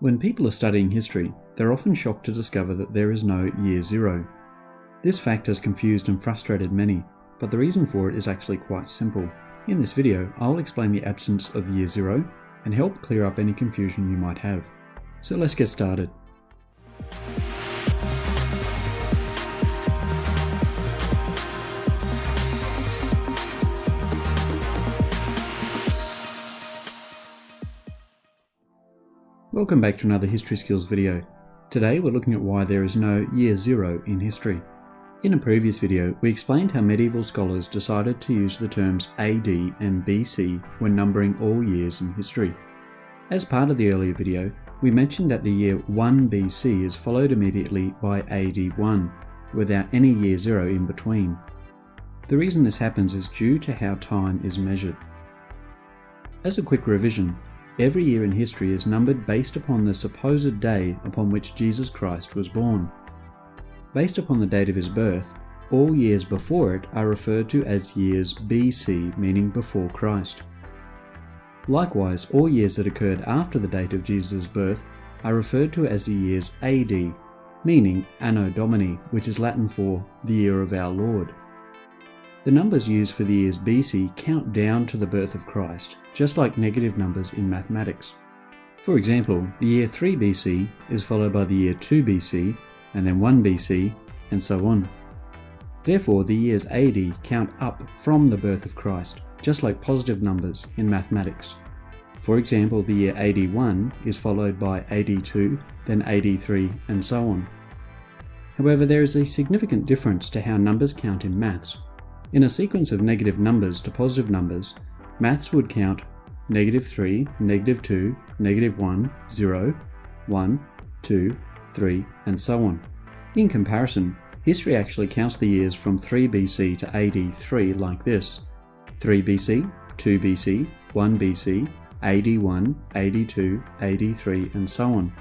When people are studying history, they're often shocked to discover that there is no year zero. This fact has confused and frustrated many, but the reason for it is actually quite simple. In this video, I'll explain the absence of year zero and help clear up any confusion you might have. So let's get started. Welcome back to another History Skills video. Today we're looking at why there is no year zero in history. In a previous video, we explained how medieval scholars decided to use the terms AD and BC when numbering all years in history. As part of the earlier video, we mentioned that the year 1 BC is followed immediately by AD 1, without any year zero in between. The reason this happens is due to how time is measured. As a quick revision, every year in history is numbered based upon the supposed day upon which Jesus Christ was born. Based upon the date of his birth, all years before it are referred to as years BC, meaning before Christ. Likewise, all years that occurred after the date of Jesus' birth are referred to as the years AD, meaning Anno Domini, which is Latin for the year of our Lord. The numbers used for the years BC count down to the birth of Christ, just like negative numbers in mathematics. For example, the year 3 BC is followed by the year 2 BC, and then 1 BC, and so on. Therefore, the years AD count up from the birth of Christ, just like positive numbers in mathematics. For example, the year AD 1 is followed by AD 2, then AD 3, and so on. However, there is a significant difference to how numbers count in maths. In a sequence of negative numbers to positive numbers, maths would count -3, -2, -1, 0, 1, 2, 3, and so on. In comparison, history actually counts the years from 3 BC to AD 3 like this: 3 BC, 2 BC, 1 BC, AD 1, AD 2, AD 3, and so on.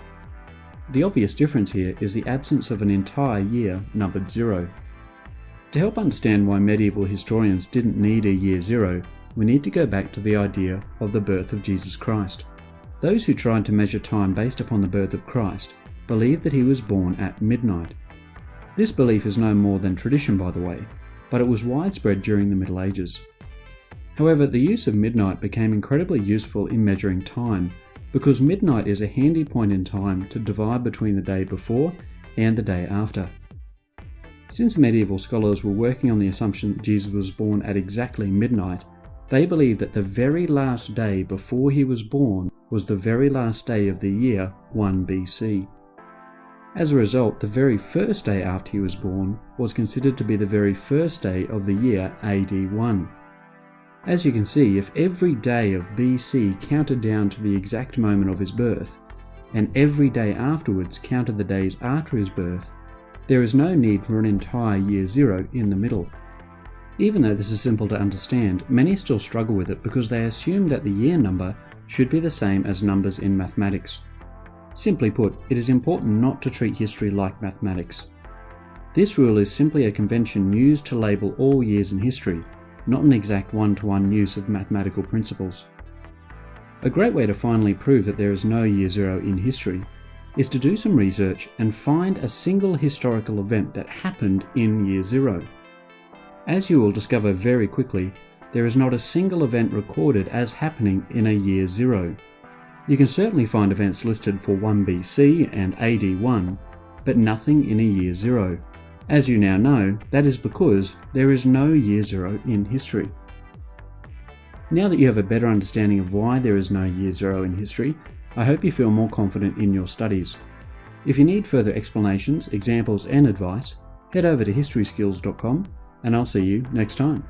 The obvious difference here is the absence of an entire year numbered 0. To help understand why medieval historians didn't need a year zero, we need to go back to the idea of the birth of Jesus Christ. Those who tried to measure time based upon the birth of Christ believed that he was born at midnight. This belief is no more than tradition, by the way, but it was widespread during the Middle Ages. However, the use of midnight became incredibly useful in measuring time, because midnight is a handy point in time to divide between the day before and the day after. Since medieval scholars were working on the assumption that Jesus was born at exactly midnight, they believed that the very last day before he was born was the very last day of the year 1 BC. As a result, the very first day after he was born was considered to be the very first day of the year AD 1. As you can see, if every day of BC counted down to the exact moment of his birth, and every day afterwards counted the days after his birth, there is no need for an entire year zero in the middle. Even though this is simple to understand, many still struggle with it because they assume that the year number should be the same as numbers in mathematics. Simply put, it is important not to treat history like mathematics. This rule is simply a convention used to label all years in history, not an exact one-to-one use of mathematical principles. A great way to finally prove that there is no year zero in history is to do some research and find a single historical event that happened in year zero. As you will discover very quickly, there is not a single event recorded as happening in a year zero. You can certainly find events listed for 1 BC and AD 1, but nothing in a year zero. As you now know, that is because there is no year zero in history. Now that you have a better understanding of why there is no year zero in history, I hope you feel more confident in your studies. If you need further explanations, examples, and advice, head over to historyskills.com, and I'll see you next time.